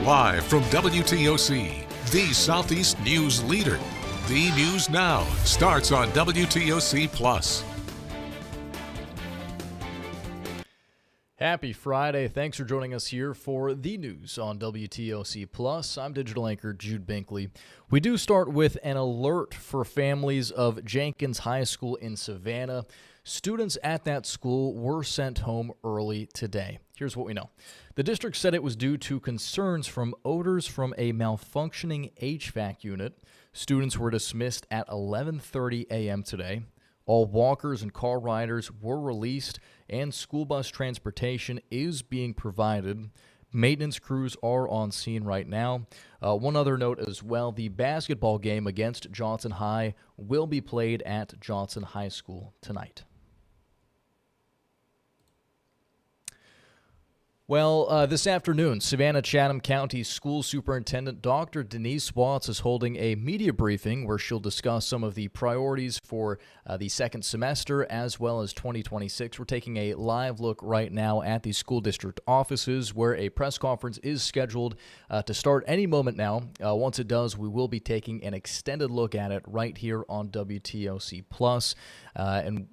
Live from WTOC, the Southeast news leader. The News Now starts on WTOC Plus. Happy Friday. Thanks for joining us here for the news on WTOC Plus. I'm digital anchor Jude Binkley. We do start with an alert for families of Jenkins High School in Savannah. Students at that school were sent home early today. Here's what we know. The district said it was due to concerns from odors from a malfunctioning HVAC unit. Students were dismissed at 11:30 a.m. today. All walkers and car riders were released, and school bus transportation is being provided. Maintenance crews are on scene right now. One other note as well, the basketball game against Johnson High will be played at Johnson High School tonight. Well, this afternoon, Savannah-Chatham County School Superintendent Dr. Denise Watts is holding a media briefing where she'll discuss some of the priorities for the second semester as well as 2026. We're taking a live look right now at the school district offices where a press conference is scheduled to start any moment now. Once it does, we will be taking an extended look at it right here on WTOC Plus, and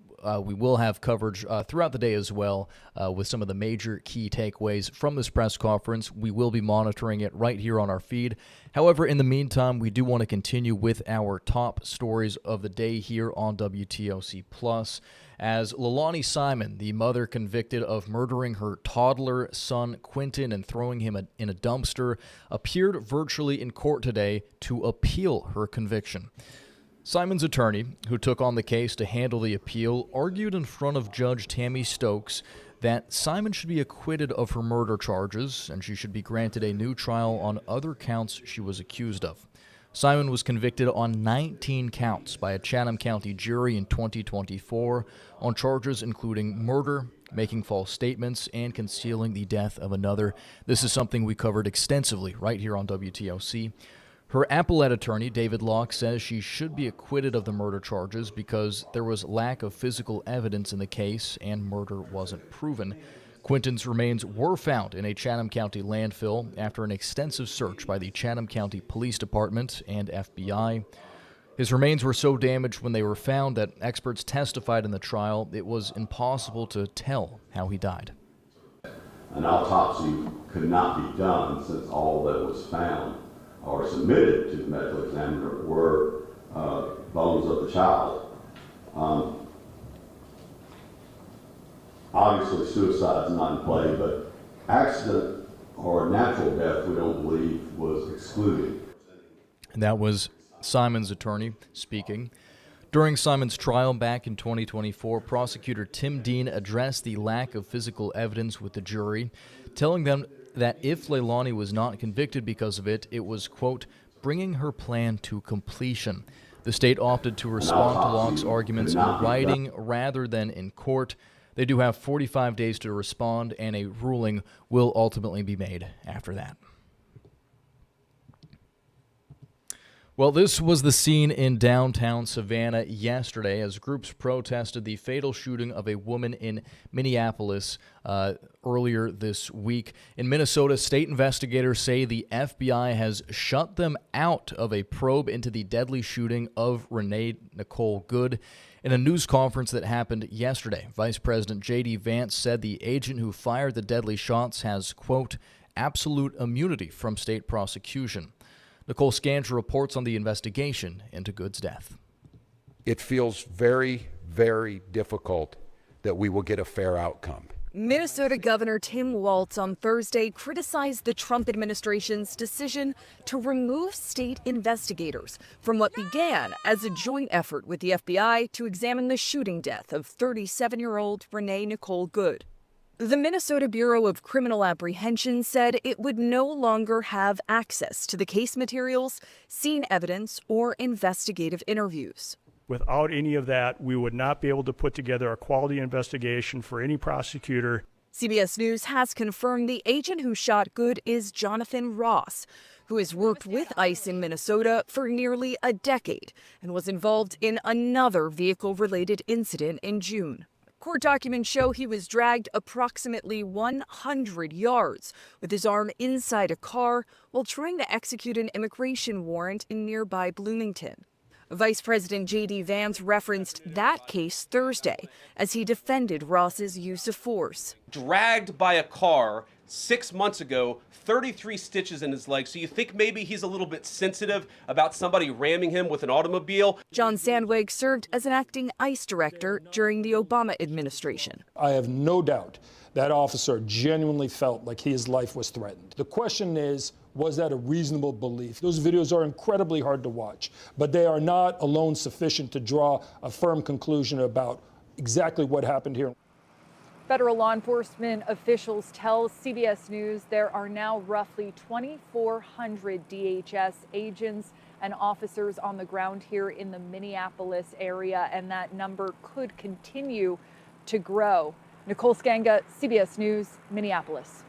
we will have coverage throughout the day as well with some of the major key takeaways from this press conference. We will be monitoring it right here on our feed. However, in the meantime, we do want to continue with our top stories of the day here on WTOC Plus. As Leilani Simon, the mother convicted of murdering her toddler son Quentin and throwing him in a dumpster, appeared virtually in court today to appeal her conviction. Simon's attorney, who took on the case to handle the appeal, argued in front of Judge Tammy Stokes that Simon should be acquitted of her murder charges and she should be granted a new trial on other counts she was accused of. Simon was convicted on 19 counts by a Chatham County jury in 2024 on charges including murder, making false statements, and concealing the death of another. This is something we covered extensively right here on WTOC. Her appellate attorney, David Locke, says she should be acquitted of the murder charges because there was lack of physical evidence in the case and murder wasn't proven. Quentin's remains were found in a Chatham County landfill after an extensive search by the Chatham County Police Department and FBI. His remains were so damaged when they were found that experts testified in the trial it was impossible to tell how he died. An autopsy could not be done since all that was found or submitted to the medical examiner were bones of the child. Obviously, suicide is not in play, but accident or natural death, we don't believe, was excluded. And that was Simon's attorney speaking. During Simon's trial back in 2024, prosecutor Tim Dean addressed the lack of physical evidence with the jury, telling them that if Leilani was not convicted because of it, it was, quote, bringing her plan to completion. The state opted to respond to Locke's arguments in writing rather than in court. They do have 45 days to respond, and a ruling will ultimately be made after that. Well, this was the scene in downtown Savannah yesterday as groups protested the fatal shooting of a woman in Minneapolis earlier this week. In Minnesota, state investigators say the FBI has shut them out of a probe into the deadly shooting of Renee Nicole Good. In a news conference that happened yesterday, Vice President J.D. Vance said the agent who fired the deadly shots has, quote, absolute immunity from state prosecution. Nicole Scandra reports on the investigation into Good's death. It feels very, very difficult that we will get a fair outcome. Minnesota Governor Tim Walz on Thursday criticized the Trump administration's decision to remove state investigators from what began as a joint effort with the FBI to examine the shooting death of 37-year-old Renee Nicole Good. The Minnesota Bureau of Criminal Apprehension said it would no longer have access to the case materials, scene evidence, or investigative interviews. Without any of that, we would not be able to put together a quality investigation for any prosecutor. CBS News has confirmed the agent who shot Good is Jonathan Ross, who has worked with ICE in Minnesota for nearly a decade and was involved in another vehicle-related incident in June. Court documents show he was dragged approximately 100 yards with his arm inside a car while trying to execute an immigration warrant in nearby Bloomington. Vice President J.D. Vance referenced that case Thursday as he defended Ross's use of force. Dragged by a car 6 months ago, 33 stitches in his leg. So you think maybe he's a little bit sensitive about somebody ramming him with an automobile? John Sandwig served as an acting ICE director during the Obama administration. I have no doubt that officer genuinely felt like his life was threatened. The question is, was that a reasonable belief? Those videos are incredibly hard to watch, but they are not alone sufficient to draw a firm conclusion about exactly what happened here. Federal law enforcement officials tell CBS News there are now roughly 2,400 DHS agents and officers on the ground here in the Minneapolis area, and that number could continue to grow. Nicole Skanga, CBS News, Minneapolis.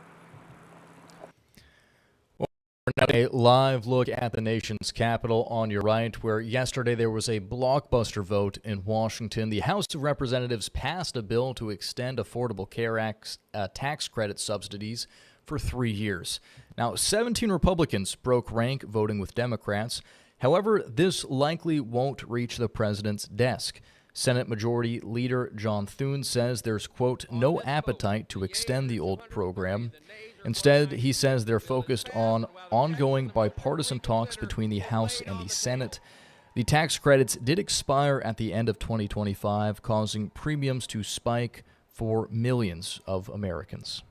Now a live look at the nation's capital on your right, where yesterday there was a blockbuster vote in Washington. The House of Representatives passed a bill to extend Affordable Care Act tax credit subsidies for 3 years. Now, 17 Republicans broke rank voting with Democrats. However, this likely won't reach the president's desk. Senate Majority Leader John Thune says there's, quote, no appetite to extend the old program. Instead, he says they're focused on ongoing bipartisan talks between the House and the Senate. The tax credits did expire at the end of 2025, causing premiums to spike for millions of Americans.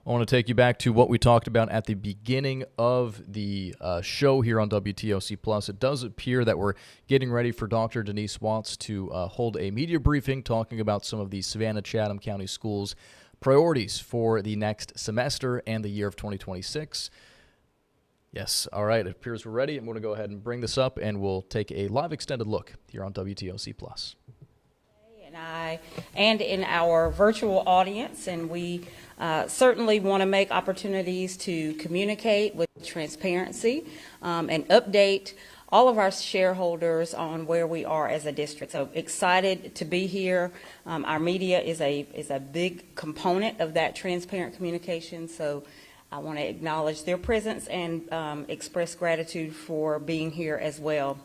I want to take you back to what we talked about at the beginning of the show here on WTOC Plus. It does appear that we're getting ready for Dr. Denise Watts to hold a media briefing talking about some of the Savannah-Chatham County Schools' priorities for the next semester and the year of 2026. Yes, all right, it appears we're ready. I'm going to go ahead and bring this up, and we'll take a live extended look here on WTOC Plus. And in our virtual audience, and we certainly want to make opportunities to communicate with transparency and update all of our shareholders on where we are as a district. So excited to be here. Our media is a big component of that transparent communication, so I want to acknowledge their presence and express gratitude for being here as well.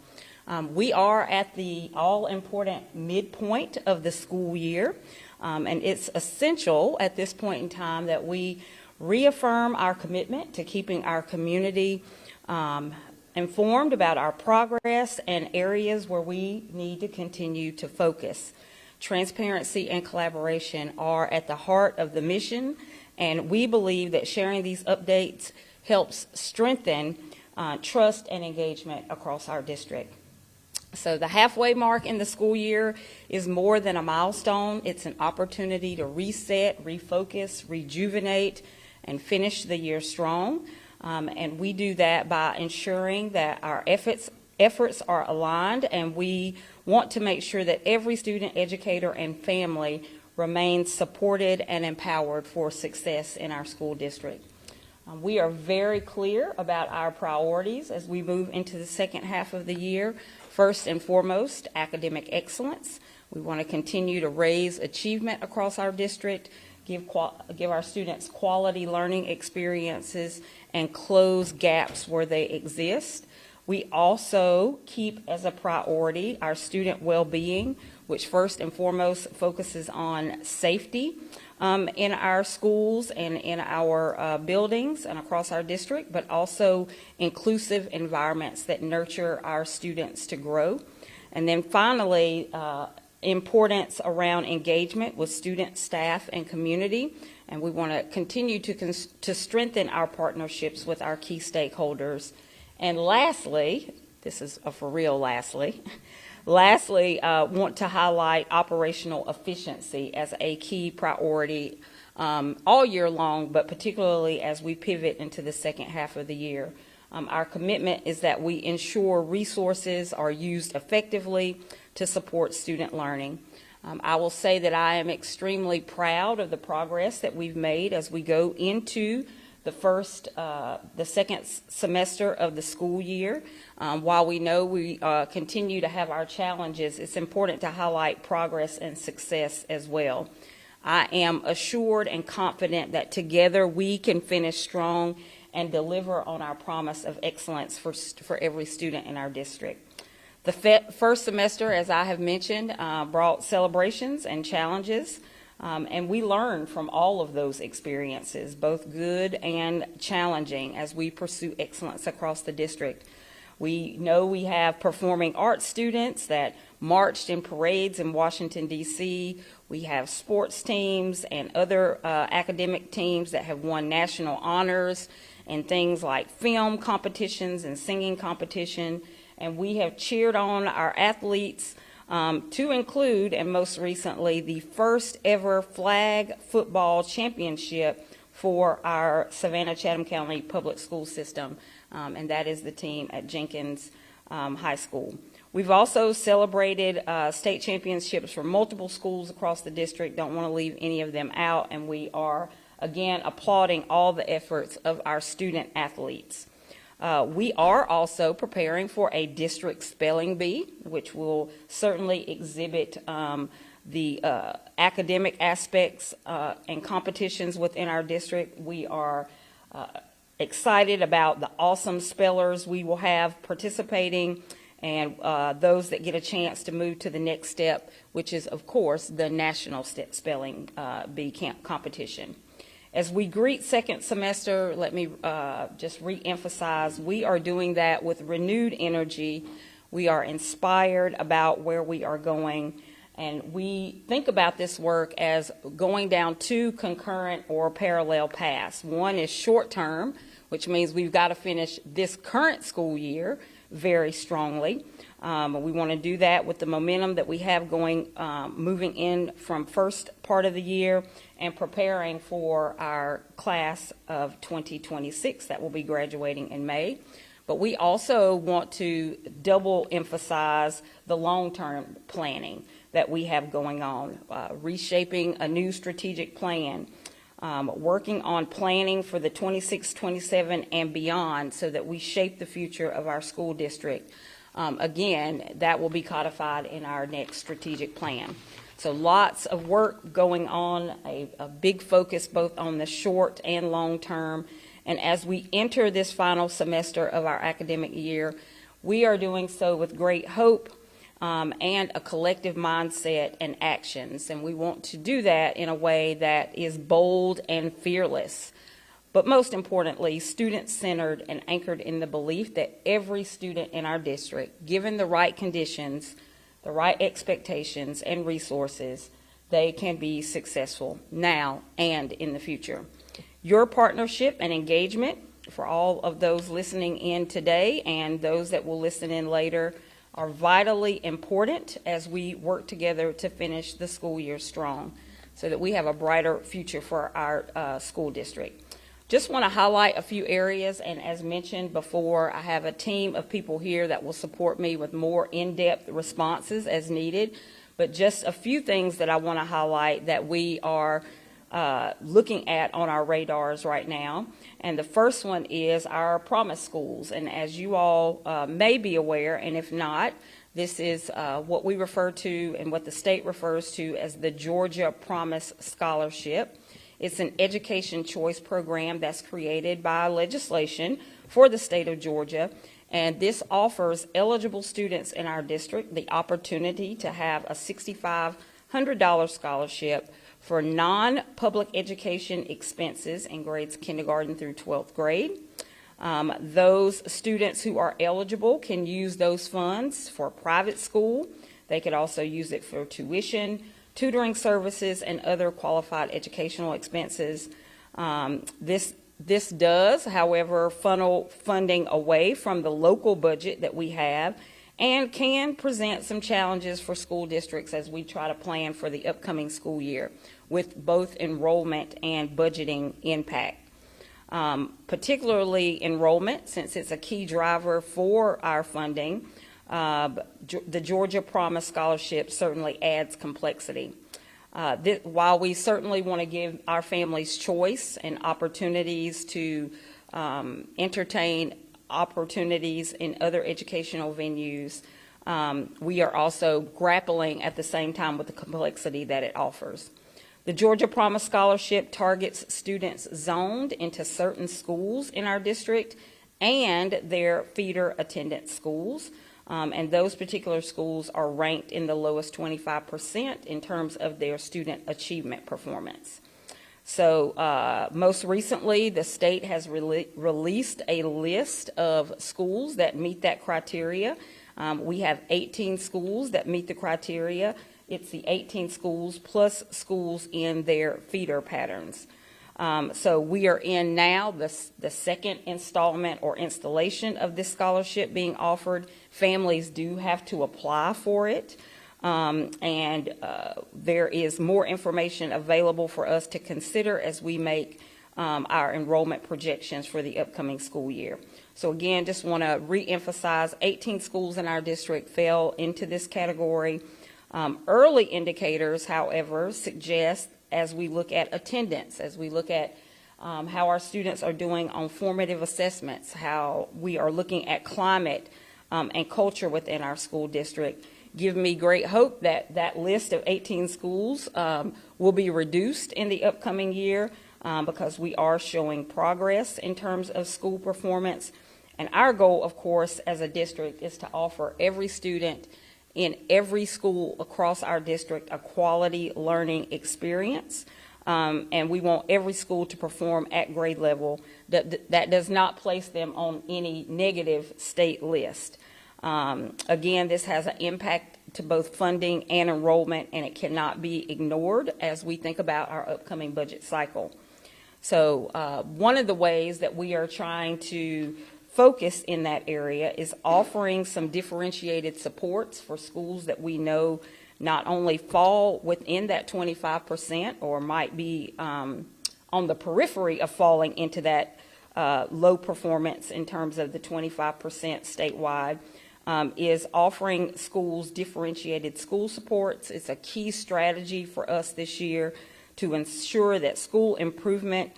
We are at the all-important midpoint of the school year, and it's essential at this point in time that we reaffirm our commitment to keeping our community informed about our progress and areas where we need to continue to focus. Transparency and collaboration are at the heart of the mission, and we believe that sharing these updates helps strengthen trust and engagement across our district. So the halfway mark in the school year is more than a milestone. It's an opportunity to reset, refocus, rejuvenate, and finish the year strong. And we do that by ensuring that our efforts are aligned, and we want to make sure that every student, educator, and family remains supported and empowered for success in our school district. We are very clear about our priorities as we move into the second half of the year. First and foremost, academic excellence. We want to continue to raise achievement across our district, give our students quality learning experiences, and close gaps where they exist. We also keep as a priority our student well-being, which first and foremost focuses on safety in our schools and in our buildings and across our district, but also inclusive environments that nurture our students to grow. And then finally, importance around engagement with students, staff, and community. And we want to continue to strengthen our partnerships with our key stakeholders. And lastly, this is a for real lastly, want to highlight operational efficiency as a key priority all year long, but particularly as we pivot into the second half of the year. Our commitment is that we ensure resources are used effectively to support student learning. I will say that I am extremely proud of the progress that we've made as we go into the second semester of the school year. While we know we continue to have our challenges, it's important to highlight progress and success as well. I am assured and confident that together we can finish strong and deliver on our promise of excellence for every student in our district. The first semester, as I have mentioned, brought celebrations and challenges, and we learned from all of those experiences, both good and challenging, as we pursue excellence across the district. We know we have performing arts students that marched in parades in Washington, D.C. We have sports teams and other academic teams that have won national honors in things like film competitions and singing competition. And we have cheered on our athletes to include, and most recently, the first ever flag football championship for our Savannah-Chatham County public school system, and that is the team at Jenkins High School. We've also celebrated state championships for multiple schools across the district. Don't want to leave any of them out, and we are, again, applauding all the efforts of our student athletes. We are also preparing for a district spelling bee, which will certainly exhibit the academic aspects and competitions within our district. We are excited about the awesome spellers we will have participating, and those that get a chance to move to the next step, which is, of course, the national spelling bee competition. As we greet second semester, let me just re-emphasize, we are doing that with renewed energy. We are inspired about where we are going, and we think about this work as going down two concurrent or parallel paths. One is short-term, which means we've got to finish this current school year very strongly. We want to do that with the momentum that we have going, moving in from first part of the year and preparing for our class of 2026 that will be graduating in May. But we also want to double emphasize the long-term planning that we have going on, reshaping a new strategic plan, working on planning for the 26, 27, and beyond so that we shape the future of our school district. Again, that will be codified in our next strategic plan. So lots of work going on, a big focus both on the short and long term. And as we enter this final semester of our academic year, we are doing so with great hope and a collective mindset and actions. And we want to do that in a way that is bold and fearless. But most importantly, student-centered and anchored in the belief that every student in our district, given the right conditions, the right expectations and resources, they can be successful now and in the future. Your partnership and engagement, for all of those listening in today and those that will listen in later, are vitally important as we work together to finish the school year strong so that we have a brighter future for our school district. Just want to highlight a few areas, and as mentioned before, I have a team of people here that will support me with more in-depth responses as needed, but just a few things that I want to highlight that we are looking at on our radars right now. And the first one is our promise schools, and as you all may be aware, and if not, this is what we refer to and what the state refers to as the Georgia Promise Scholarship. It's an education choice program that's created by legislation for the state of Georgia, and this offers eligible students in our district the opportunity to have a $6,500 scholarship for non-public education expenses in grades kindergarten through 12th grade. Those students who are eligible can use those funds for private school. They could also use it for tuition, tutoring services, and other qualified educational expenses. This does, however, funnel funding away from the local budget that we have and can present some challenges for school districts as we try to plan for the upcoming school year with both enrollment and budgeting impact. Particularly enrollment, since it's a key driver for our funding, the Georgia Promise Scholarship certainly adds complexity. While we certainly want to give our families choice and opportunities to entertain opportunities in other educational venues, we are also grappling at the same time with the complexity that it offers. The Georgia Promise Scholarship targets students zoned into certain schools in our district and their feeder attendant schools. And those particular schools are ranked in the lowest 25% in terms of their student achievement performance. So most recently, the state has released a list of schools that meet that criteria. We have 18 schools that meet the criteria. It's the 18 schools plus schools in their feeder patterns. So we are in now the second installment or installation of this scholarship being offered. Families do have to apply for it. And there is more information available for us to consider as we make our enrollment projections for the upcoming school year. So again, just want to reemphasize 18 schools in our district fell into this category. Early indicators, however, suggest as we look at attendance, as we look at how our students are doing on formative assessments, how we are looking at climate and culture within our school district, give me great hope that that list of 18 schools will be reduced in the upcoming year because we are showing progress in terms of school performance. And our goal, of course, as a district is to offer every student in every school across our district a quality learning experience. And we want every school to perform at grade level. That does not place them on any negative state list. Again, this has an impact to both funding and enrollment, and it cannot be ignored as we think about our upcoming budget cycle. So one of the ways that we are trying to focus in that area is offering some differentiated supports for schools that we know not only fall within that 25% or might be on the periphery of falling into that low performance in terms of the 25% statewide, is offering schools differentiated school supports. It's a key strategy for us this year to ensure that school improvement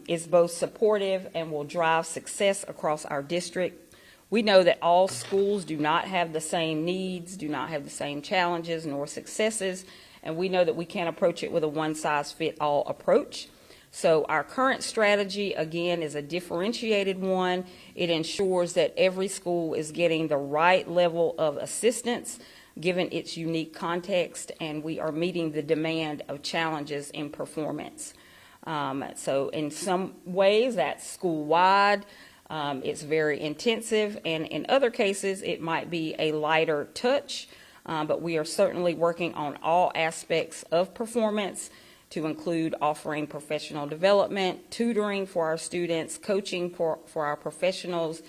is both supportive and will drive success across our district. We know that all schools do not have the same needs, do not have the same challenges nor successes, and we know that we can't approach it with a one-size-fits-all approach. So our current strategy, again, is a differentiated one. It ensures that every school is getting the right level of assistance given its unique context, and we are meeting the demand of challenges in performance. So in some ways, that's school-wide. It's very intensive, and in other cases, it might be a lighter touch, but we are certainly working on all aspects of performance to include offering professional development, tutoring for our students, coaching for our professionals,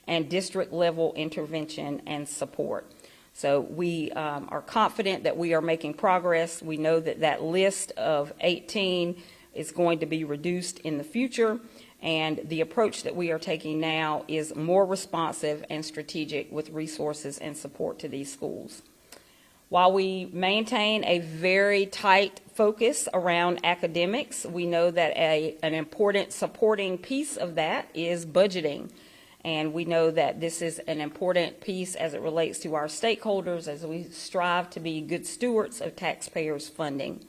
and district-level intervention and support. So we are confident that we are making progress. We know that that list of 18 is going to be reduced in the future, and the approach that we are taking now is more responsive and strategic with resources and support to these schools. While we maintain a very tight focus around academics, we know that an important supporting piece of that is budgeting. And we know that this is an important piece as it relates to our stakeholders as we strive to be good stewards of taxpayers' funding.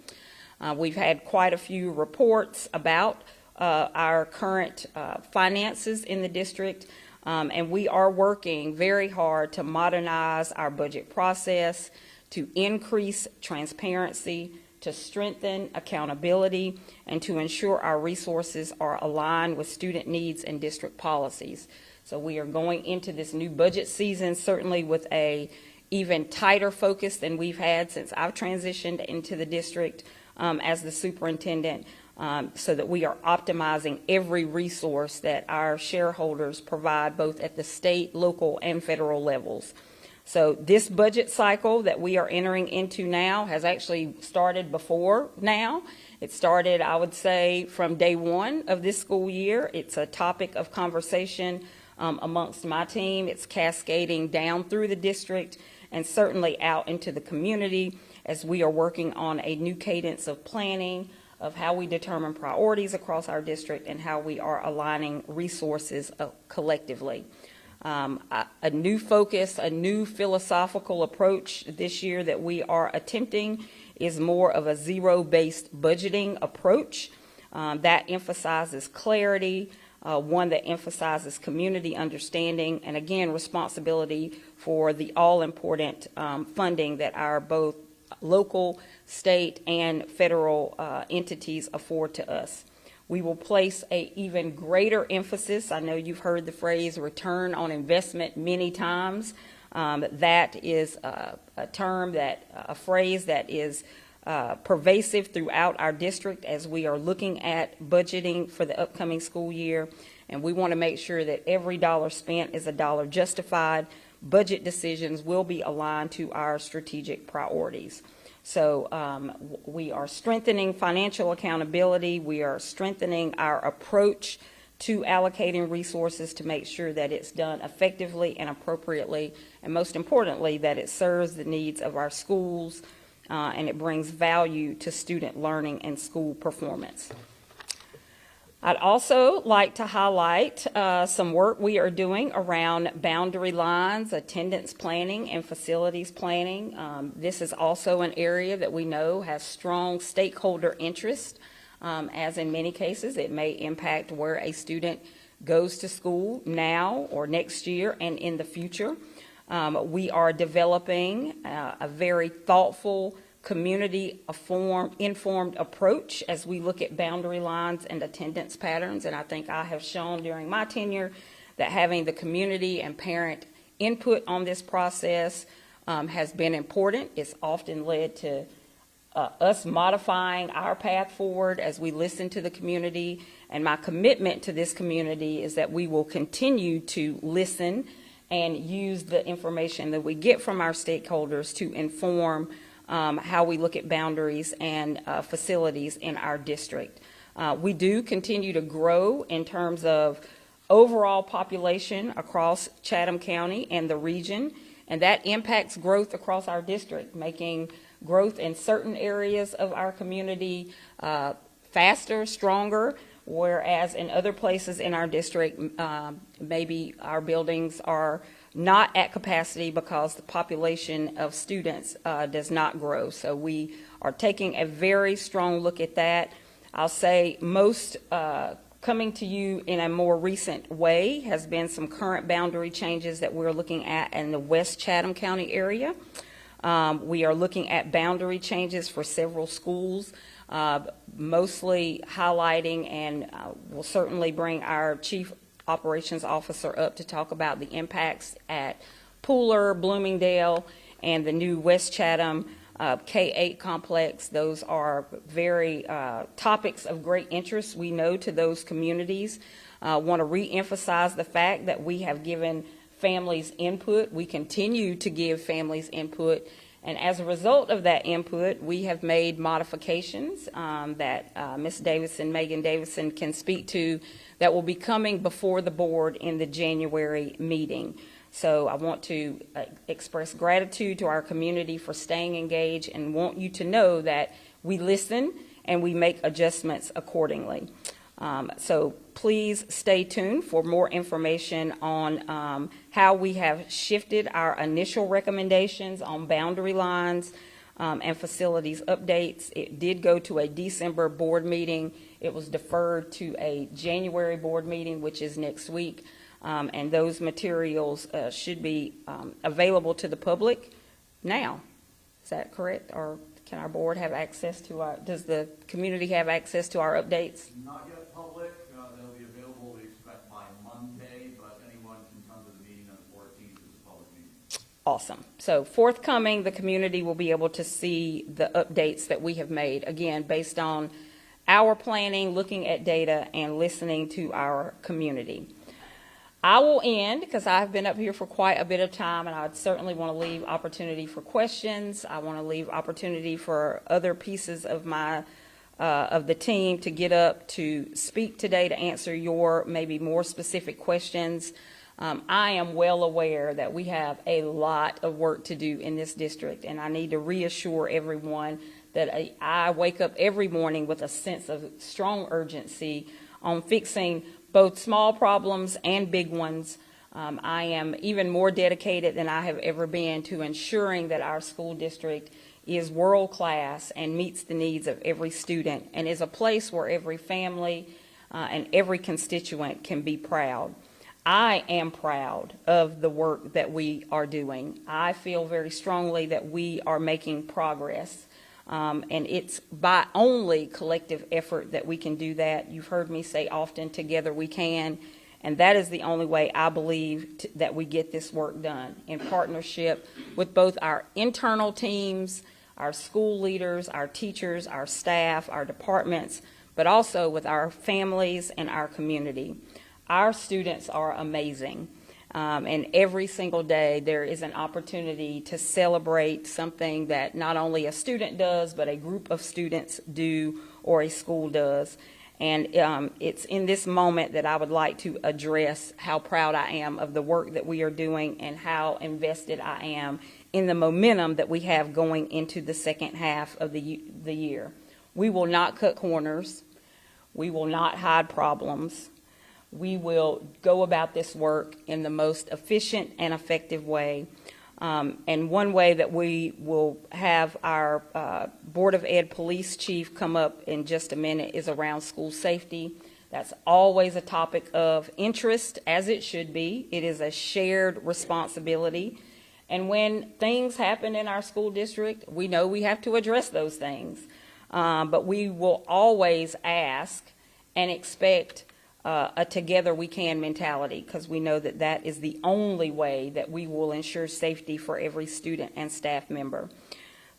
We've had quite a few reports about our current finances in the district, and we are working very hard to modernize our budget process, to increase transparency, to strengthen accountability, and to ensure our resources are aligned with student needs and district policies. So we are going into this new budget season certainly with a even tighter focus than we've had since I've transitioned into the district as the superintendent, so that we are optimizing every resource that our shareholders provide both at the state, local, and federal levels. So this budget cycle that we are entering into now has actually started before now. It started, I would say, from day one of this school year. It's a topic of conversation amongst my team. It's cascading down through the district and certainly out into the community as we are working on a new cadence of planning, of how we determine priorities across our district and how we are aligning resources collectively. A new focus, a new philosophical approach this year that we are attempting is more of a zero-based budgeting approach that emphasizes clarity, one that emphasizes community understanding, and again, responsibility for the all-important funding that our both local, state, and federal entities afford to us. We will place an even greater emphasis. I know you've heard the phrase return on investment many times. That is a phrase that is pervasive throughout our district as we are looking at budgeting for the upcoming school year. And we want to make sure that every dollar spent is a dollar justified. Budget decisions will be aligned to our strategic priorities. So we are strengthening financial accountability. We are strengthening our approach to allocating resources to make sure that it's done effectively and appropriately, and most importantly, that it serves the needs of our schools and it brings value to student learning and school performance. I'd also like to highlight some work we are doing around boundary lines, attendance planning, and facilities planning. This is also an area that we know has strong stakeholder interest, as in many cases it may impact where a student goes to school now or next year and in the future. We are developing a very thoughtful, community-informed approach as we look at boundary lines and attendance patterns. And I think I have shown during my tenure that having the community and parent input on this process has been important. It's often led to us modifying our path forward as we listen to the community. And my commitment to this community is that we will continue to listen and use the information that we get from our stakeholders to inform how we look at boundaries and facilities in our district. We do continue to grow in terms of overall population across Chatham County and the region, and that impacts growth across our district, making growth in certain areas of our community faster, stronger, whereas in other places in our district, maybe our buildings are not at capacity because the population of students does not grow. So we are taking a very strong look at that. I'll say most coming to you in a more recent way has been some current boundary changes that we're looking at in the West Chatham County area. We are looking at boundary changes for several schools, mostly highlighting, and we'll certainly bring our Chief Operations Officer up to talk about the impacts at Pooler, Bloomingdale, and the new West Chatham K-8 complex. Those are very topics of great interest, we know, to those communities. Want to re-emphasize the fact that we have given families input. We continue to give families input. And as a result of that input, we have made modifications that Ms. Davison, Megan Davison, can speak to that will be coming before the board in the January meeting. So I want to express gratitude to our community for staying engaged and want you to know that we listen and we make adjustments accordingly. So please stay tuned for more information on how we have shifted our initial recommendations on boundary lines and facilities updates. It did go to a December board meeting. It was deferred to a January board meeting, which is next week. And those materials should be available to the public now. Is that correct? Or can our board have access to our, does the community have access to our updates? Not yet public. They'll be available, we expect, by Monday, but anyone can come to the meeting on the 14th as a public meeting. Awesome. So forthcoming, the community will be able to see the updates that we have made, again, based on our planning, looking at data, and listening to our community. I will end, because I've been up here for quite a bit of time, and I'd certainly want to leave opportunity for questions. I want to leave opportunity for other pieces of my of the team to get up to speak today to answer your maybe more specific questions. I am well aware that we have a lot of work to do in this district, and I need to reassure everyone that I wake up every morning with a sense of strong urgency on fixing both small problems and big ones. I am even more dedicated than I have ever been to ensuring that our school district is world class and meets the needs of every student and is a place where every family and every constituent can be proud. I am proud of the work that we are doing. I feel very strongly that we are making progress, and it's by only collective effort that we can do that. You've heard me say often, together we can, and that is the only way I believe that we get this work done, in partnership with both our internal teams, our school leaders, our teachers, our staff, our departments, but also with our families and our community. Our students are amazing, and every single day there is an opportunity to celebrate something that not only a student does, but a group of students do or a school does. And it's in this moment that I would like to address how proud I am of the work that we are doing and how invested I am in the momentum that we have going into the second half of the year. We will not cut corners. We will not hide problems. We will go about this work in the most efficient and effective way. And one way that we will have our Board of Ed police chief come up in just a minute is around school safety. That's always a topic of interest, as it should be. It is a shared responsibility. And when things happen in our school district, we know we have to address those things. But we will always ask and expect a together we can mentality, because we know that that is the only way that we will ensure safety for every student and staff member.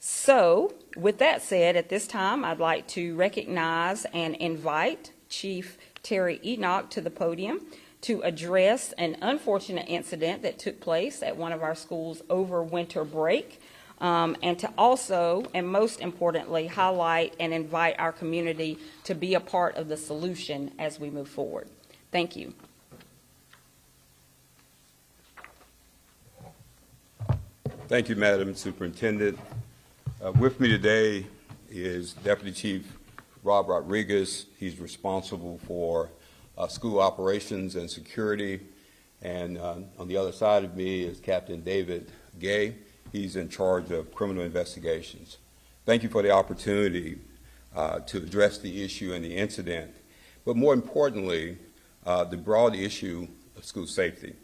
So with that said, at this time, I'd like to recognize and invite Chief Terry Enoch to the podium to address an unfortunate incident that took place at one of our schools over winter break, and to also, and most importantly, highlight and invite our community to be a part of the solution as we move forward. Thank you. Thank you, Madam Superintendent. With me today is Deputy Chief Rob Rodriguez. He's responsible for school operations and security. And on the other side of me is Captain David Gay. He's in charge of criminal investigations. Thank you for the opportunity to address the issue and the incident, but more importantly, the broad issue of school safety.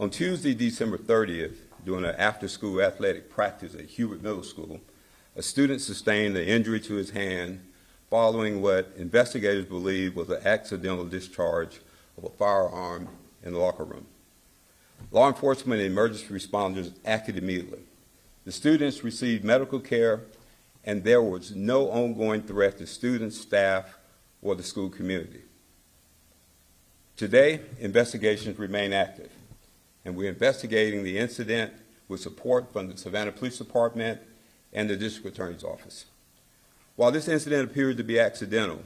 On Tuesday, December 30th, during an after-school athletic practice at Hubert Middle School, a student sustained an injury to his hand following what investigators believe was an accidental discharge of a firearm in the locker room. Law enforcement and emergency responders acted immediately. The students received medical care, and there was no ongoing threat to students, staff, or the school community. Today, investigations remain active, and we're investigating the incident with support from the Savannah Police Department and the District Attorney's Office. While this incident appears to be accidental,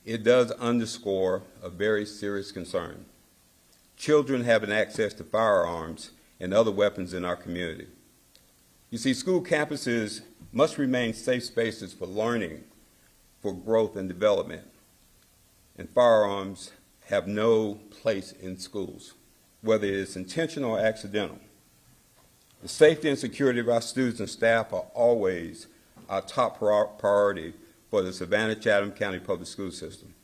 it does underscore a very serious concern. Children having access to firearms and other weapons in our community. You see, school campuses must remain safe spaces for learning, for growth and development, and firearms have no place in schools, whether it's intentional or accidental. The safety and security of our students and staff are always our top priority for the Savannah-Chatham County Public School System.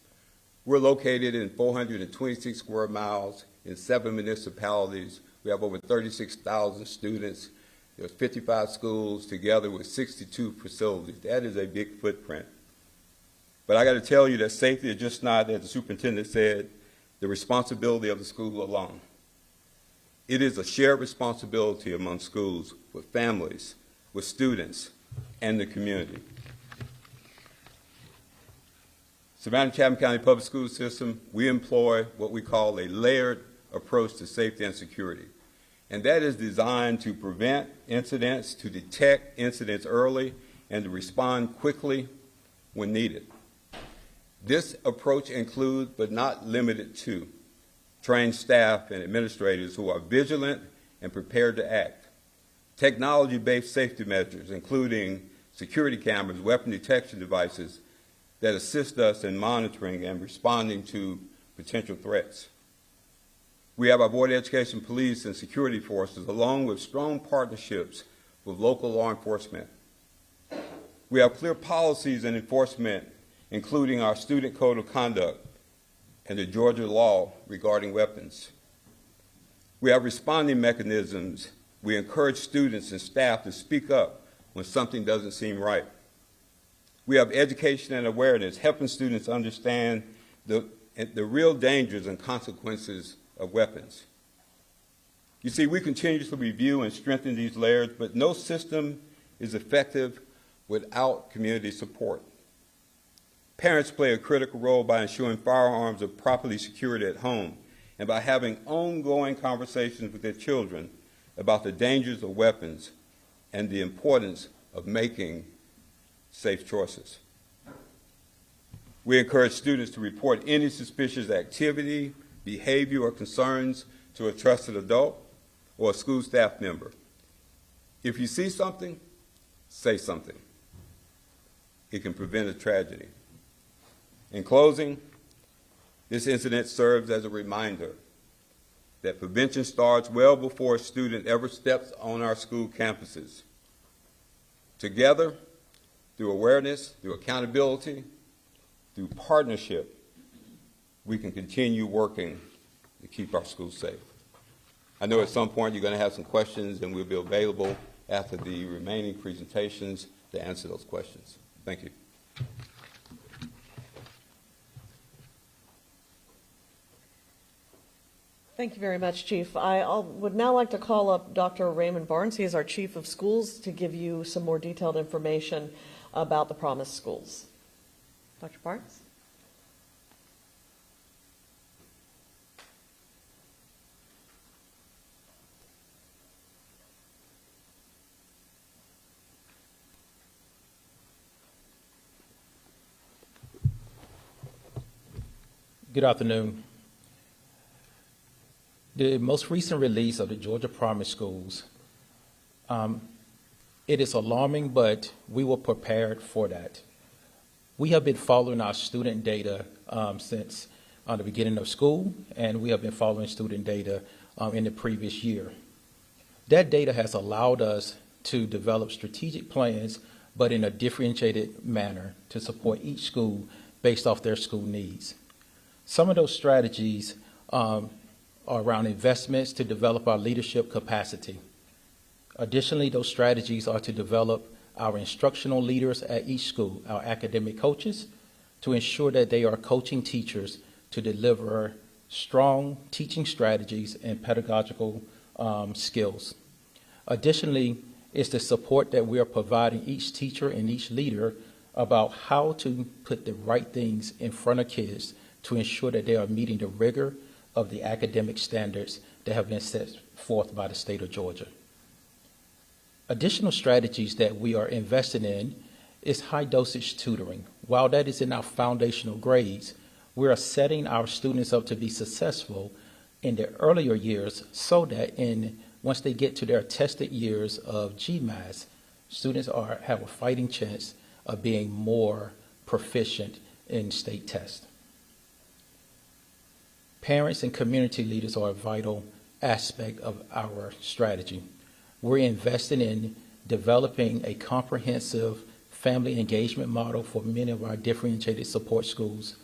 We're located in 426 square miles in 7 municipalities. We have over 36,000 students. There's 55 schools together with 62 facilities. That is a big footprint. But I got to tell you that safety is just not, as the superintendent said, the responsibility of the school alone. It is a shared responsibility among schools, with families, with students, and the community. Savannah-Chatham County Public School System, we employ what we call a layered approach to safety and security. And that is designed to prevent incidents, to detect incidents early, and to respond quickly when needed. This approach includes, but not limited to, trained staff and administrators who are vigilant and prepared to act. Technology-based safety measures, including security cameras, weapon detection devices that assist us in monitoring and responding to potential threats. We have our Board of Education police and security forces, along with strong partnerships with local law enforcement. We have clear policies and enforcement, including our student code of conduct and the Georgia law regarding weapons. We have responding mechanisms. We encourage students and staff to speak up when something doesn't seem right. We have education and awareness, helping students understand the real dangers and consequences of weapons. You see, we continue to review and strengthen these layers, but no system is effective without community support. Parents play a critical role by ensuring firearms are properly secured at home and by having ongoing conversations with their children about the dangers of weapons and the importance of making safe choices. We encourage students to report any suspicious activity, behavior, or concerns to a trusted adult or a school staff member. If you see something, say something. It can prevent a tragedy. In closing, this incident serves as a reminder that prevention starts well before a student ever steps on our school campuses. Together, through awareness, through accountability, through partnership, we can continue working to keep our schools safe. I know at some point you're going to have some questions, and we'll be available after the remaining presentations to answer those questions. Thank you. Thank you very much, Chief. I would now like to call up Dr. Raymond Barnes. He is our Chief of Schools to give you some more detailed information about the Promise Schools. Dr. Barnes? Good afternoon. The most recent release of the Georgia Promise Schools, it is alarming, but we were prepared for that. We have been following our student data since the beginning of school, and we have been following student data in the previous year. That data has allowed us to develop strategic plans, but in a differentiated manner to support each school based off their school needs. Some of those strategies are around investments to develop our leadership capacity. Additionally, those strategies are to develop our instructional leaders at each school, our academic coaches, to ensure that they are coaching teachers to deliver strong teaching strategies and pedagogical skills. Additionally, it's the support that we are providing each teacher and each leader about how to put the right things in front of kids to ensure that they are meeting the rigor of the academic standards that have been set forth by the state of Georgia. Additional strategies that we are investing in is high dosage tutoring. While that is in our foundational grades, we are setting our students up to be successful in the earlier years so that once they get to their tested years of GMAS, students have a fighting chance of being more proficient in state tests. Parents and community leaders are a vital aspect of our strategy. We're investing in developing a comprehensive family engagement model for many of our differentiated support schools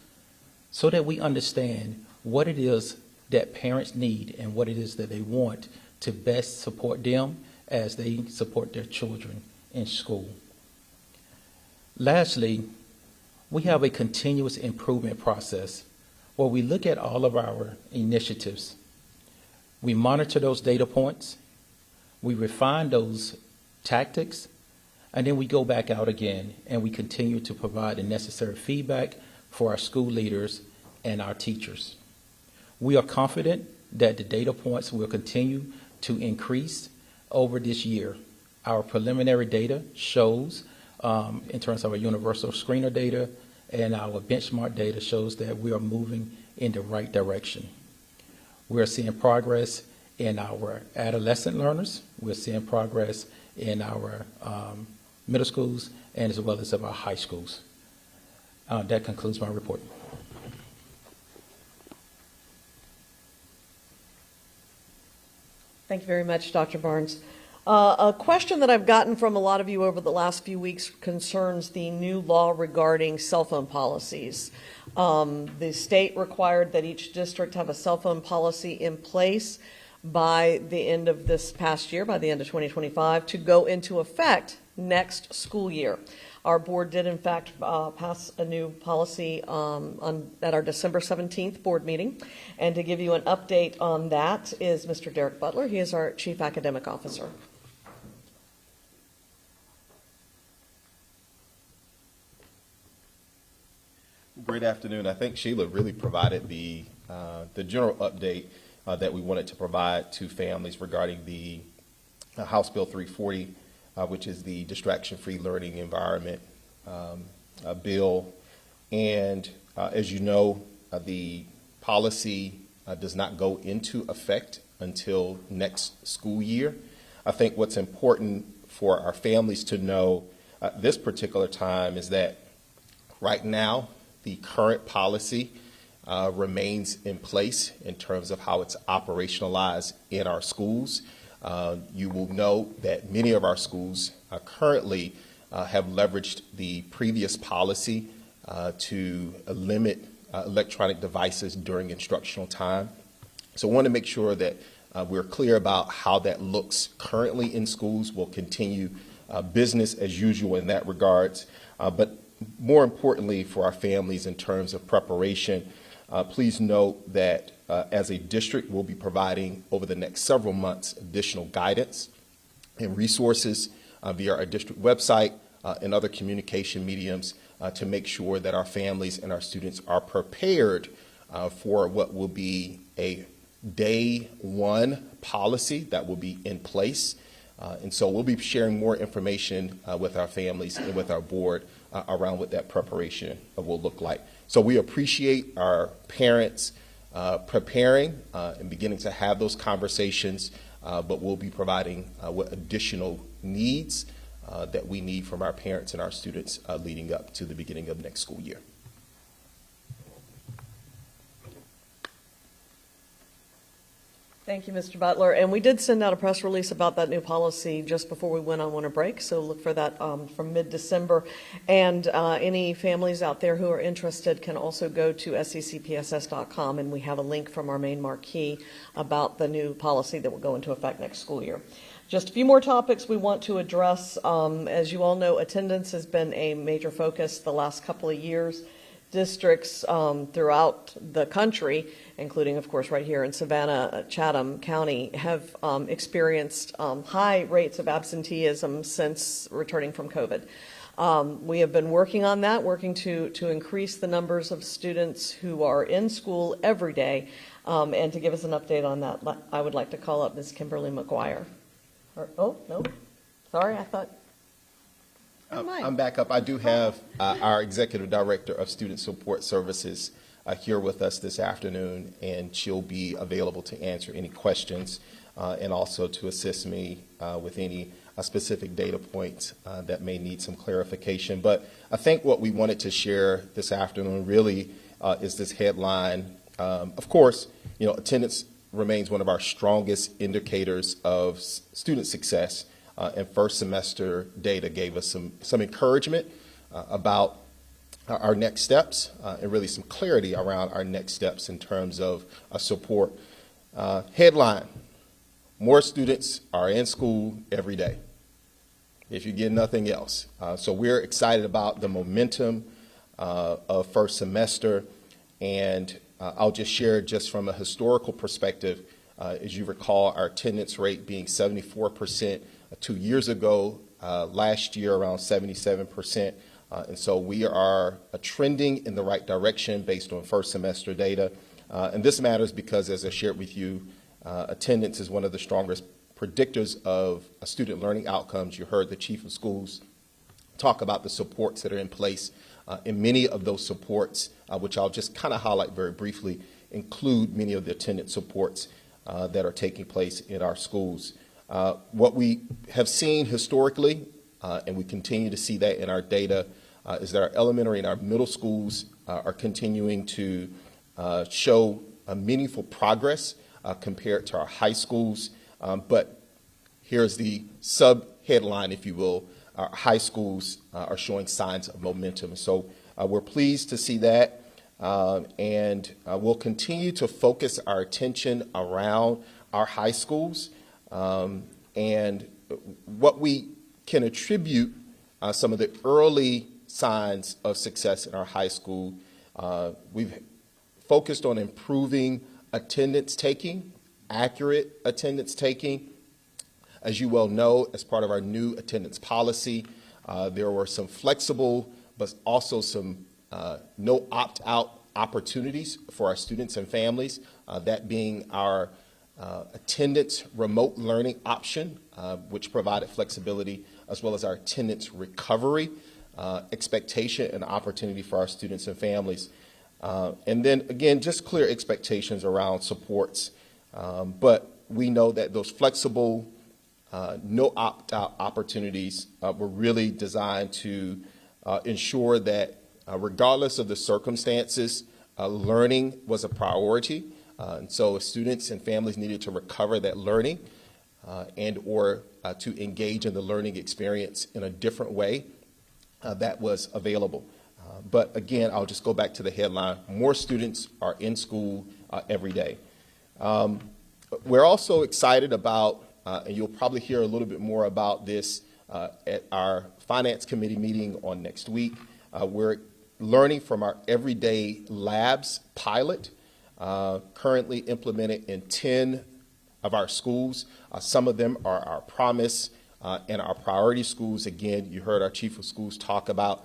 so that we understand what it is that parents need and what it is that they want to best support them as they support their children in school. Lastly, we have a continuous improvement process where we look at all of our initiatives. We monitor those data points, we refine those tactics, and then we go back out again and we continue to provide the necessary feedback for our school leaders and our teachers. We are confident that the data points will continue to increase over this year. Our preliminary data shows, in terms of our universal screener data, and our benchmark data shows that we are moving in the right direction. We're seeing progress in our adolescent learners. We're seeing progress in our middle schools and as well as of our high schools. That concludes my report. Thank you very much, Dr. Barnes. A question that I've gotten from a lot of you over the last few weeks concerns the new law regarding cell phone policies. The state required that each district have a cell phone policy in place by the end of this past year, by the end of 2025, to go into effect next school year. Our board did, in fact, pass a new policy at our December 17th board meeting. And to give you an update on that is Mr. Derek Butler. He is our Chief Academic Officer. Great afternoon. I think Sheila really provided the general update that we wanted to provide to families regarding the House Bill 340, which is the distraction-free learning environment bill. And as you know, the policy does not go into effect until next school year. I think what's important for our families to know this particular time is that right now, the current policy remains in place in terms of how it's operationalized in our schools. You will know that many of our schools currently have leveraged the previous policy to limit electronic devices during instructional time. So I want to make sure that we're clear about how that looks currently in schools. We'll continue business as usual in that regards. But more importantly for our families in terms of preparation, please note that as a district, we'll be providing over the next several months additional guidance and resources via our district website and other communication mediums to make sure that our families and our students are prepared for what will be a day one policy that will be in place. And so we'll be sharing more information with our families and with our board around what that preparation will look like. So we appreciate our parents preparing and beginning to have those conversations, but we'll be providing what additional needs that we need from our parents and our students leading up to the beginning of next school year. Thank you, Mr. Butler. And we did send out a press release about that new policy just before we went on winter break, so look for that from mid-December. And any families out there who are interested can also go to seccpss.com, and we have a link from our main marquee about the new policy that will go into effect next school year. Just a few more topics we want to address. As you all know, attendance has been a major focus the last couple of years. Districts throughout the country, including, of course, right here in Savannah, Chatham County, have experienced high rates of absenteeism since returning from COVID. We have been working on that, working to increase the numbers of students who are in school every day. And to give us an update on that, I would like to call up Ms. Kimberly McGuire. Oh, no. Sorry, I thought. I'm back up. I do have our Executive Director of Student Support Services here with us this afternoon, and she'll be available to answer any questions and also to assist me with any specific data points that may need some clarification. But I think what we wanted to share this afternoon really is this headline. Of course, you know, attendance remains one of our strongest indicators of student success. And first semester data gave us some encouragement about our next steps and really some clarity around our next steps in terms of support. Headline, more students are in school every day, if you get nothing else. So we're excited about the momentum of first semester. And I'll just share just from a historical perspective, as you recall, our attendance rate being 74%. 2 years ago, last year around 77%. And so we are trending in the right direction based on first semester data. And this matters because, as I shared with you, attendance is one of the strongest predictors of student learning outcomes. You heard the chief of schools talk about the supports that are in place. And many of those supports, which I'll just kind of highlight very briefly, include many of the attendance supports that are taking place in our schools. What we have seen historically, and we continue to see that in our data, is that our elementary and our middle schools are continuing to show a meaningful progress compared to our high schools. But here's the sub-headline, if you will. Our high schools are showing signs of momentum. So we're pleased to see that, and we'll continue to focus our attention around our high schools and what we can attribute some of the early signs of success in our high school. We've focused on improving attendance taking, accurate attendance taking. As you well know, as part of our new attendance policy, there were some flexible but also some no opt-out opportunities for our students and families, that being our attendance remote learning option, which provided flexibility, as well as our attendance recovery expectation and opportunity for our students and families. And then, again, just clear expectations around supports. But we know that those flexible, no opt-out opportunities were really designed to ensure that regardless of the circumstances, learning was a priority. And so students and families needed to recover that learning and or to engage in the learning experience in a different way that was available. But again, I'll just go back to the headline. More students are in school every day. We're also excited about, and you'll probably hear a little bit more about this at our Finance Committee meeting on next week. We're learning from our Everyday Labs pilot, currently implemented in 10 of our schools. Some of them are our Promise and our priority schools. Again, you heard our Chief of Schools talk about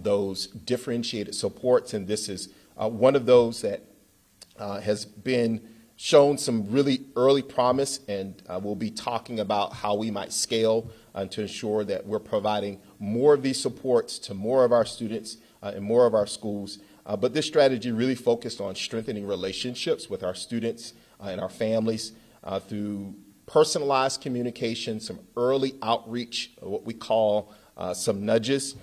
those differentiated supports, and this is one of those that has been shown some really early promise, and we'll be talking about how we might scale to ensure that we're providing more of these supports to more of our students and more of our schools. But this strategy really focused on strengthening relationships with our students and our families through personalized communication, some early outreach, what we call some nudges,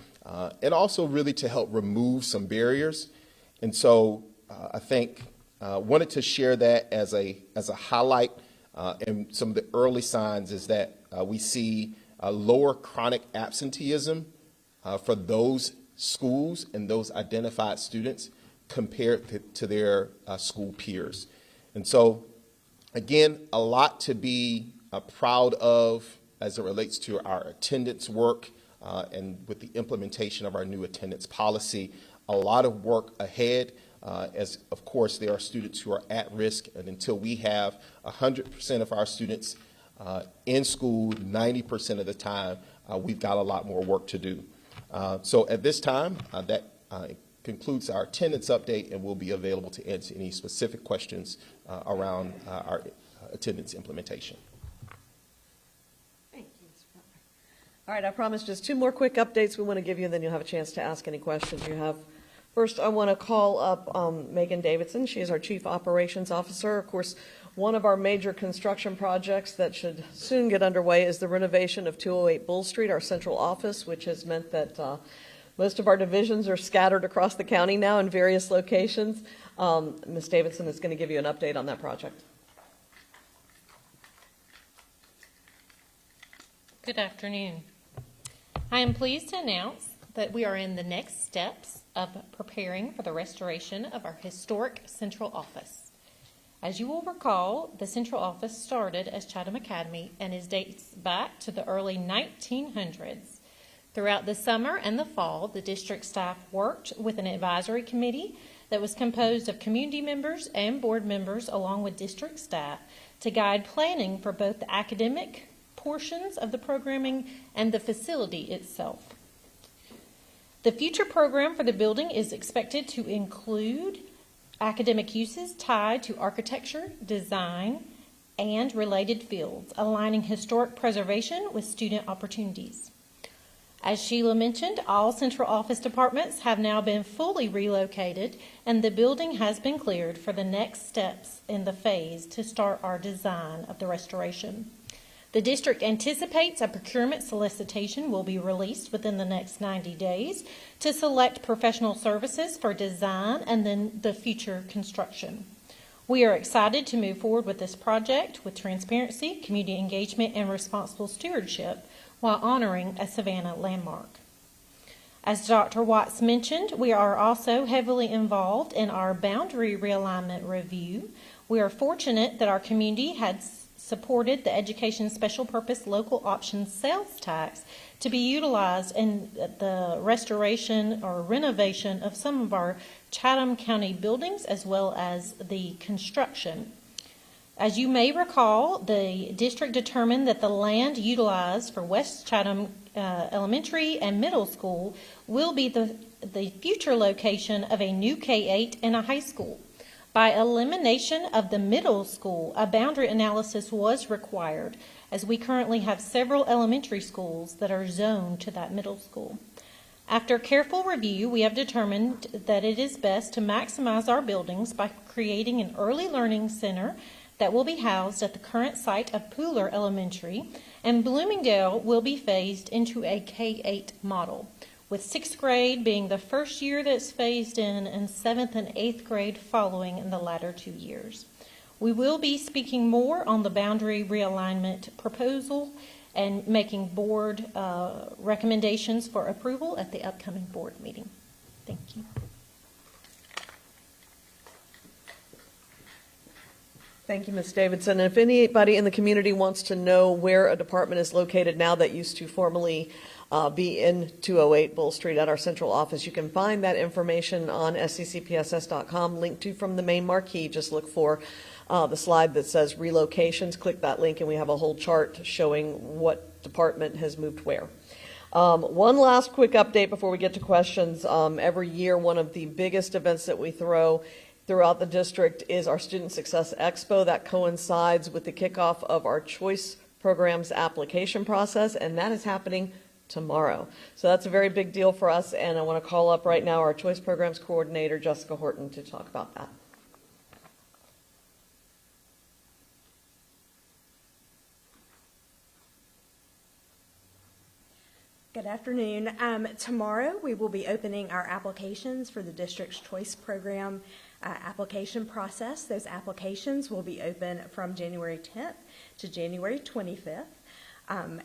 and also really to help remove some barriers. And so I think wanted to share that as a highlight, and some of the early signs is that we see lower chronic absenteeism for those schools and those identified students compared to their school peers. And so, again, a lot to be proud of as it relates to our attendance work and with the implementation of our new attendance policy. A lot of work ahead, as of course there are students who are at risk, and until we have 100% of our students in school 90% of the time, we've got a lot more work to do. So at this time, that concludes our attendance update, and we'll be available to answer any specific questions around our attendance implementation. Thank you, Mr. Butler. All right, I promise just two more quick updates we want to give you, and then you'll have a chance to ask any questions you have. First, I want to call up Megan Davidson. She is our Chief Operations Officer. Of course, one of our major construction projects that should soon get underway is the renovation of 208 Bull Street, our central office, which has meant that most of our divisions are scattered across the county now in various locations. Ms. Davidson is going to give you an update on that project. Good afternoon. I am pleased to announce that we are in the next steps of preparing for the restoration of our historic central office. As you will recall, the central office started as Chatham Academy and dates back to the early 1900s. Throughout the summer and the fall, the district staff worked with an advisory committee that was composed of community members and board members along with district staff to guide planning for both the academic portions of the programming and the facility itself. The future program for the building is expected to include academic uses tied to architecture, design, and related fields, aligning historic preservation with student opportunities. As Sheila mentioned, all central office departments have now been fully relocated, and the building has been cleared for the next steps in the phase to start our design of the restoration. The district anticipates a procurement solicitation will be released within the next 90 days to select professional services for design and then the future construction. We are excited to move forward with this project with transparency, community engagement, and responsible stewardship while honoring a Savannah landmark. As Dr. Watts mentioned, we are also heavily involved in our boundary realignment review. We are fortunate that our community had supported the Education Special Purpose Local Option Sales Tax to be utilized in the restoration or renovation of some of our Chatham County buildings as well as the construction. As you may recall, the district determined that the land utilized for West Chatham Elementary and Middle School will be the future location of a new K-8 and a high school. By elimination of the middle school, a boundary analysis was required, as we currently have several elementary schools that are zoned to that middle school. After careful review, we have determined that it is best to maximize our buildings by creating an early learning center that will be housed at the current site of Pooler Elementary, and Bloomingdale will be phased into a K-8 model, with 6th grade being the first year that's phased in and 7th and 8th grade following in the latter 2 years. We will be speaking more on the boundary realignment proposal and making board recommendations for approval at the upcoming board meeting. Thank you. Thank you, Ms. Davidson. And if anybody in the community wants to know where a department is located now that used to formerly be in 208 Bull Street at our central office, you can find that information on sccpss.com, linked to from the main marquee. Just look for the slide that says relocations. Click that link and we have a whole chart showing what department has moved where. One last quick update before we get to questions. Every year, one of the biggest events that we throw throughout the district is our Student Success Expo. That coincides with the kickoff of our Choice Programs application process, and that is happening tomorrow. So that's a very big deal for us, and I want to call up right now our Choice Programs Coordinator, Jessica Horton, to talk about that. Good afternoon. Tomorrow we will be opening our applications for the district's choice program application process. Those applications will be open from January 10th to January 25th.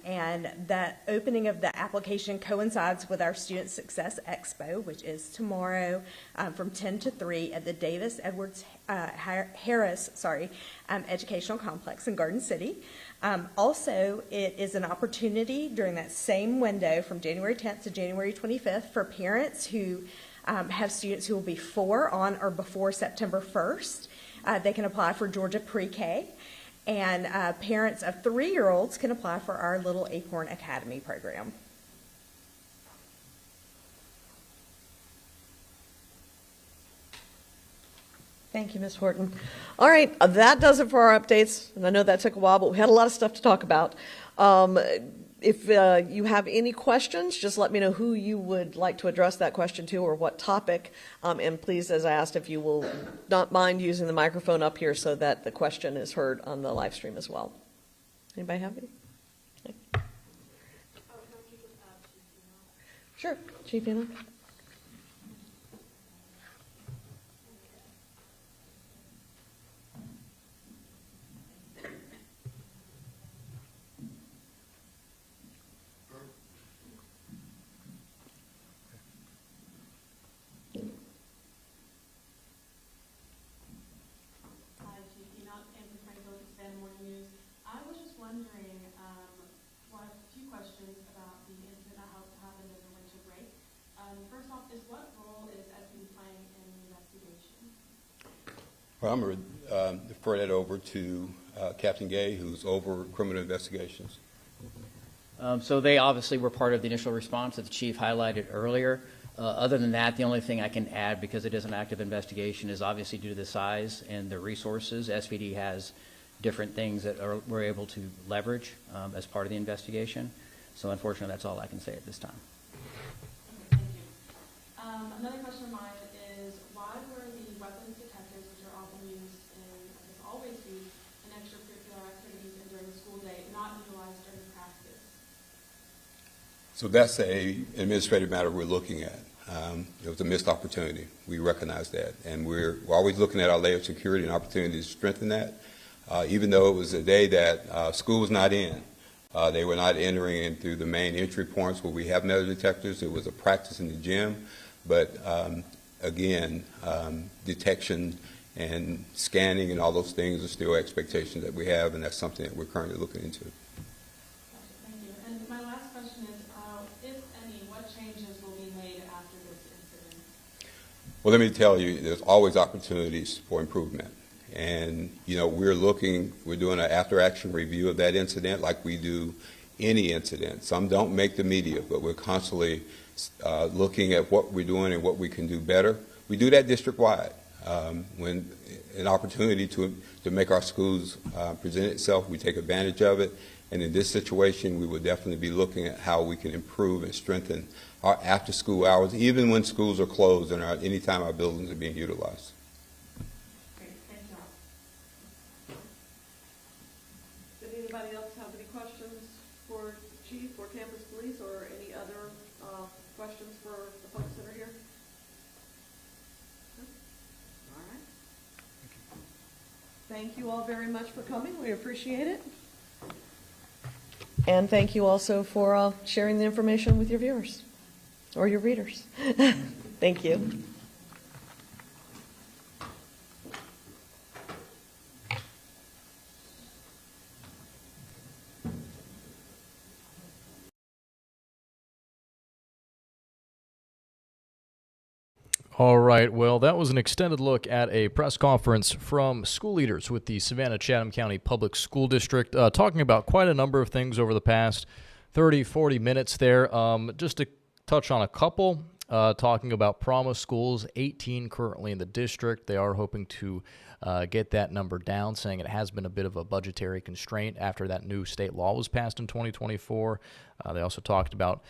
And that opening of the application coincides with our Student Success Expo, which is tomorrow from 10 to 3 at the Davis Edwards Harris Educational Complex in Garden City. Also, it is an opportunity during that same window from January 10th to January 25th for parents who have students who will be 4 on or before September 1st. They can apply for Georgia Pre-K. And parents of 3-year-olds can apply for our Little Acorn Academy program. Thank you, Ms. Horton. All right, that does it for our updates. And I know that took a while, but we had a lot of stuff to talk about. If you have any questions, just let me know who you would like to address that question to or what topic. And please, as I asked, if you will not mind using the microphone up here so that the question is heard on the live stream as well. Anybody have any? Okay. Sure, Chief Enoch. Well, I'm going to defer that over to Captain Gay, who's over criminal investigations. So they obviously were part of the initial response that the chief highlighted earlier. Other than that, the only thing I can add, because it is an active investigation, is obviously due to the size and the resources. SVD has different things that we're able to leverage as part of the investigation. So unfortunately, that's all I can say at this time. Another question of mine is, why were the weapons detectors, which are often used and I guess always used in extracurricular activities and during the school day, not utilized during practice? So that's an administrative matter we're looking at. It was a missed opportunity. We recognize that. And we're always looking at our layer of security and opportunities to strengthen that. Even though it was a day that school was not in, they were not entering in through the main entry points where we have metal detectors. It was a practice in the gym. But again, detection and scanning and all those things are still expectations that we have, and that's something that we're currently looking into. Thank you. And my last question is, if any, what changes will be made after this incident? Well, let me tell you, there's always opportunities for improvement. And, you know, we're doing an after-action review of that incident like we do any incident. Some don't make the media, but we're constantly looking at what we're doing and what we can do better. We do that district-wide. When an opportunity to make our schools present itself, we take advantage of it. And in this situation, we would definitely be looking at how we can improve and strengthen our after-school hours, even when schools are closed and anytime our buildings are being utilized. Great. Thank you all. Did anybody else have any questions for Chief or Campus Police or any other questions for the folks that are here? No? All right. Thank you all very much for coming. We appreciate it. And thank you also for sharing the information with your viewers or your readers. Thank you. All right, well, that was an extended look at a press conference from school leaders with the Savannah-Chatham County Public School District, talking about quite a number of things over the past 30, 40 minutes there. Just to touch on a couple, talking about promise schools, 18 currently in the district. They are hoping to get that number down, saying it has been a bit of a budgetary constraint after that new state law was passed in 2024. They also talked about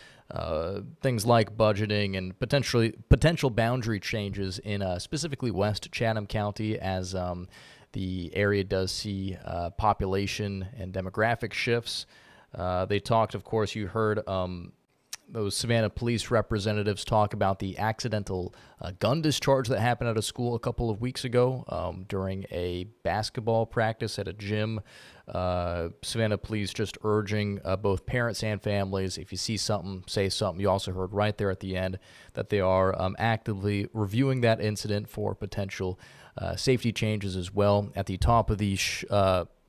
things like budgeting and potential boundary changes in specifically West Chatham County as the area does see population and demographic shifts. They talked, of course, you heard those Savannah police representatives talk about the accidental gun discharge that happened at a school a couple of weeks ago during a basketball practice at a gym. Savannah police just urging both parents and families, if you see something, say something. You also heard right there at the end that they are actively reviewing that incident for potential safety changes as well. At the top of the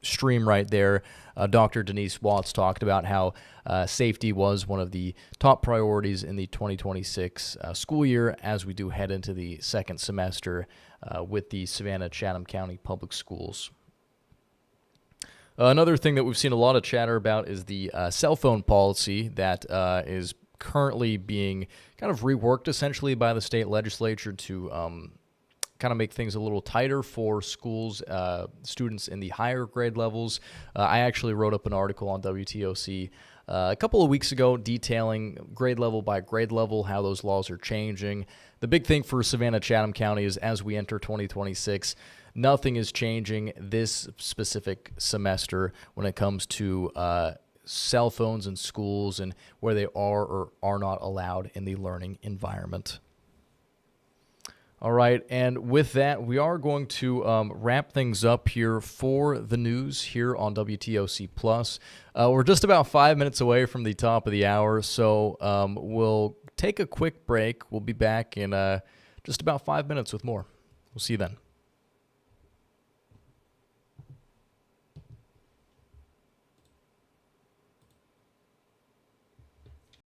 stream right there, Dr. Denise Watts talked about how safety was one of the top priorities in the 2026 school year as we do head into the second semester with the Savannah-Chatham County Public Schools. Another thing that we've seen a lot of chatter about is the cell phone policy that is currently being kind of reworked essentially by the state legislature to kind of make things a little tighter for schools, students in the higher grade levels. I actually wrote up an article on WTOC a couple of weeks ago detailing grade level by grade level how those laws are changing. The big thing for Savannah-Chatham County is as we enter 2026, nothing is changing this specific semester when it comes to cell phones in schools and where they are or are not allowed in the learning environment. All right, and with that, we are going to wrap things up here for the news here on WTOC Plus. We're just about 5 minutes away from the top of the hour, so we'll take a quick break. We'll be back in just about 5 minutes with more. We'll see you then.